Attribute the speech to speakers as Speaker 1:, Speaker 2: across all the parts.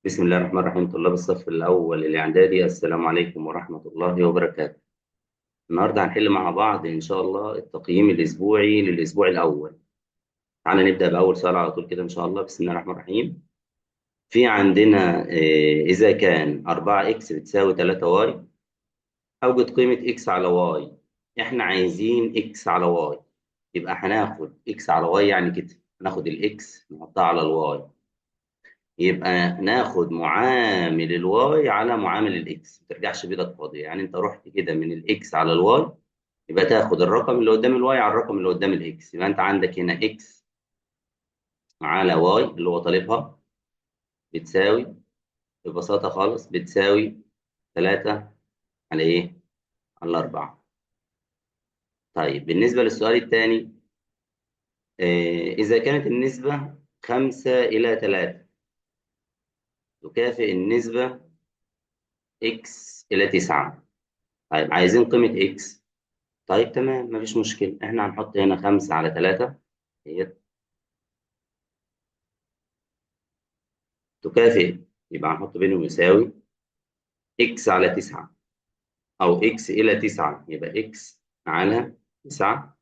Speaker 1: بسم الله الرحمن الرحيم. طلاب الصف الأول الإعدادي، السلام عليكم ورحمة الله وبركاته. النهاردة هنحل مع بعض إن شاء الله التقييم الأسبوعي للأسبوع الأول. تعالى نبدأ بأول سؤال على طول كده إن شاء الله. بسم الله الرحمن الرحيم. في عندنا إذا كان 4 إكس بتساوي 3 واي، أوجد قيمة إكس على واي. إحنا عايزين إكس على واي، يبقى هناخد إكس على واي يعني كده، هناخد الإكس نحطها على الواي، يبقى ناخد معامل الواي على معامل الاكس، ما ترجعش بيدك فاضيه. يعني انت رحت كده من الاكس على الواي، يبقى تاخد الرقم اللي قدام الواي على الرقم اللي قدام الاكس. يبقى انت عندك هنا اكس على واي اللي هو طالبها بتساوي، ببساطه خالص بتساوي 3 على ايه؟ على 4. طيب بالنسبه للسؤال الثاني، اذا كانت النسبه 5 إلى 3 تكافئ النسبه اكس إلى 9. طيب عايزين قيمه اكس. طيب تمام، مفيش مشكلة. احنا هنحط هنا 5 على 3 هي تكافئ، يبقى هنحط بينهم يساوي اكس على 9، أو اكس إلى 9، يبقى اكس على 9.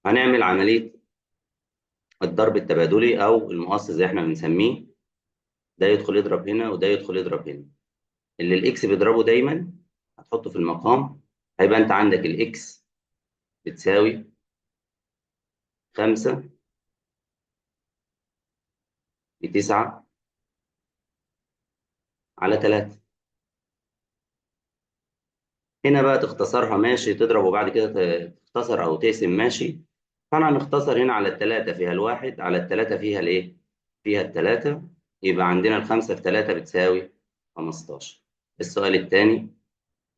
Speaker 1: هنعمل عملية الضرب التبادلي أو المقص زي احنا بنسميه، ده يدخل يضرب هنا وده يدخل يضرب هنا. اللي الاكس بيضربه دايما هتحطه في المقام، هيبقى أنت عندك الاكس بتساوي 5 في 9 على 3. هنا بقى تختصرها ماشي، تضرب وبعد كده تختصر او تقسم ماشي. فانا هنختصر هنا على الثلاثة فيها الواحد، على الثلاثة فيها الايه؟ فيها الثلاثة. يبقى عندنا ال5 في 3 بتساوي 15. السؤال الثاني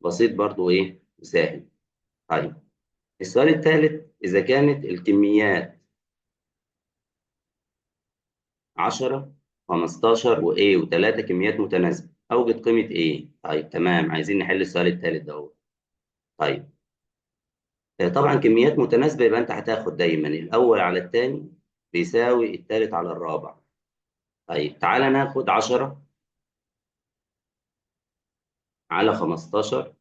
Speaker 1: بسيط برضو ايه وسهل. طيب السؤال الثالث، اذا كانت الكميات 10 15 وايه و3 كميات متناسبة، اوجد قيمة ايه؟ طيب تمام، عايزين نحل السؤال الثالث ده. طيب طبعا كميات متناسبة، يبقى انت هتاخد دايما الاول على الثاني بيساوي الثالث على الرابع. طيب تعالى ناخد 10 على 15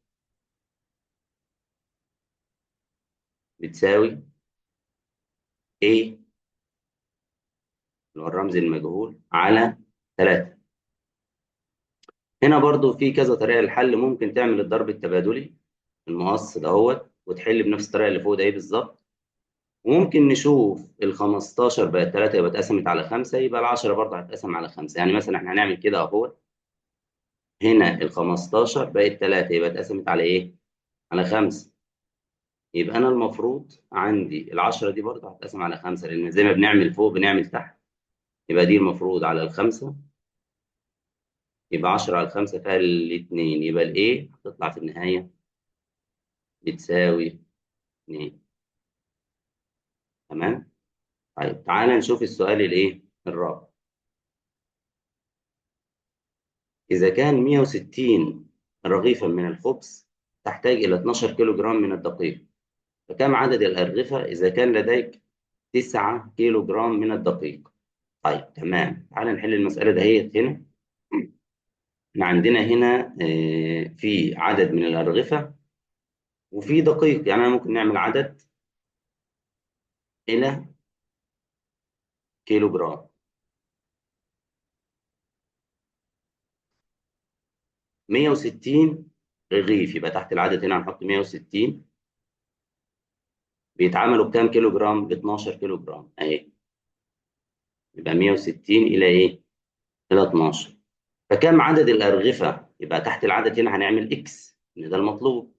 Speaker 1: بتساوي ايه؟ اللي هو الرمز المجهول على 3. هنا برضو في كذا طريقة للحل. ممكن تعمل الضرب التبادلي المقص دهوت وتحل بنفس الطريقة اللي فوق ده ايه بالظبط. وممكن نشوف ال 15 بقت 3 يبقى اتقسمت على 5، يبقى ال 10 برضه هتقسم على 5. يعني مثلا احنا هنعمل كده اهو، هنا ال 15 بقت 3 يبقى اتقسمت على ايه؟ على 5. يبقى انا المفروض عندي ال10 دي برضه هتقسم على 5، لان زي ما بنعمل فوق بنعمل تحت. يبقى دي المفروض على ال5، يبقى 10 على 5 فيها الاثنين، يبقى الايه هتطلع في النهايه بتساوي 2. تمام. طيب تعالى نشوف السؤال الايه الرابع. اذا كان 160 رغيفا من الخبز تحتاج الى 12 كيلو جرام من الدقيق، فكم عدد الارغفه اذا كان لديك 9 كيلو جرام من الدقيق؟ طيب تمام، تعالى نحل المساله دهيت هنا. احنا عندنا هنا في عدد من الأرغفة وفي دقيق. يعني أنا ممكن نعمل عدد إلى كيلو جرام. 160 رغيف، يبقى تحت العدد هنا هنحط 160. بيتعاملوا بكام كيلو جرام؟ ب 12 كيلو جرام أهي. يبقى 160 إلى إيه؟ إلى 12. فكم عدد الأرغفة؟ يبقى تحت العدد هنا هنعمل إكس، إن ده المطلوب،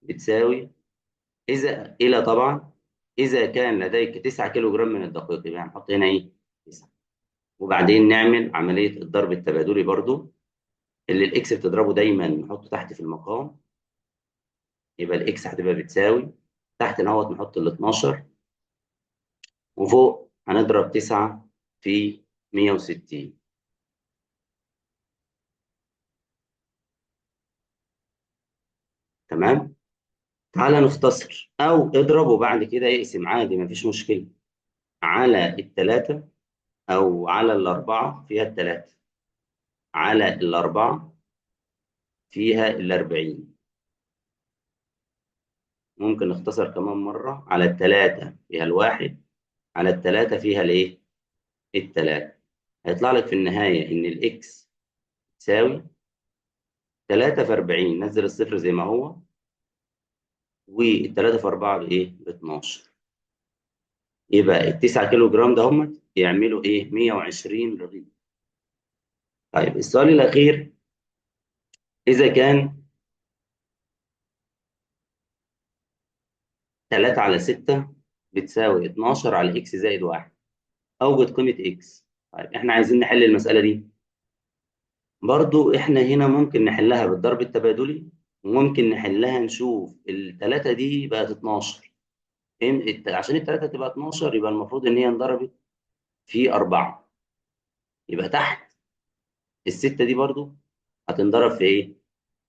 Speaker 1: بتساوي إذا إلى طبعا إذا كان لديك 9 كيلو جرام من الدقيق، يبقى هنحط هنا إيه؟ 9. وبعدين نعمل عملية الضرب التبادلي برضو، اللي الاكس بتضربه دايما نحطه تحت في المقام. يبقى الاكس هتبقى بتساوي، تحت نهوت نحط ال 12، وفوق هنضرب 9 في 160. تمام. تعالى نختصر او اضرب وبعد كده اقسم عادي، مفيش مشكلة، على الثلاثة أو على الأربعة فيها التلاتة، على الأربعة فيها الأربعين. ممكن نختصر كمان مرة، على التلاتة فيها الواحد، على التلاتة فيها الإيه؟ التلاتة. هيطلع لك في النهاية إن الإكس تساوي 3 في 40، نزل الصفر زي ما هو، والتلاتة في 4 بإيه؟ ب 12. يبقى ال 9 كيلو جرام ده هم يعملوا إيه؟ 120 رغيف. طيب السؤال الأخير، إذا كان 3 على 6 بتساوي 12 على إكس زائد 1، أوجد قيمة إكس. طيب إحنا عايزين نحل المسألة دي. برضو إحنا هنا ممكن نحلها بالضرب التبادلي، وممكن نحلها نشوف التلاتة دي بقت 12. عشان التلاتة تبقى 12 يبقى المفروض إن هي انضربت في 4. يبقى تحت الستة دي برضو هتنضرب في إيه؟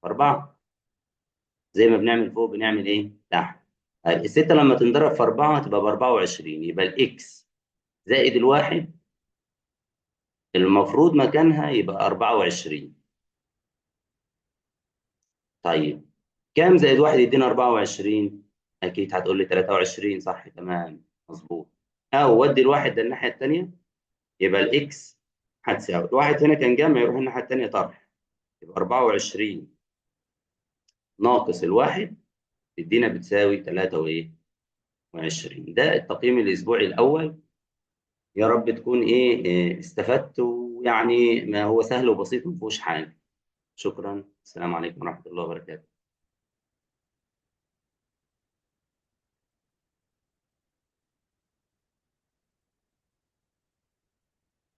Speaker 1: في 4. زي ما بنعمل فوق بنعمل إيه؟ تحت. طيب الستة لما تنضرب في 4 هتبقى ب 24، يبقى الإكس زائد الواحد المفروض مكانها يبقى 24. طيب كام زائد واحد يدينا 24؟ أكيد هتقول لي 23، صح تمام مظبوط. أو ودي الواحد ده الناحية التانية، يبقى الإكس هتساوي الواحد هنا كان جمع يروح الناحية التانية طرح، يبقى 24 ناقص الواحد تدينا بتساوي 3 وإيه؟ و20. ده التقييم الأسبوعي الأول. يا رب تكون استفدت، ويعني ما هو سهل وبسيط ما فيهوش حاجة. شكرا، السلام عليكم ورحمة الله وبركاته.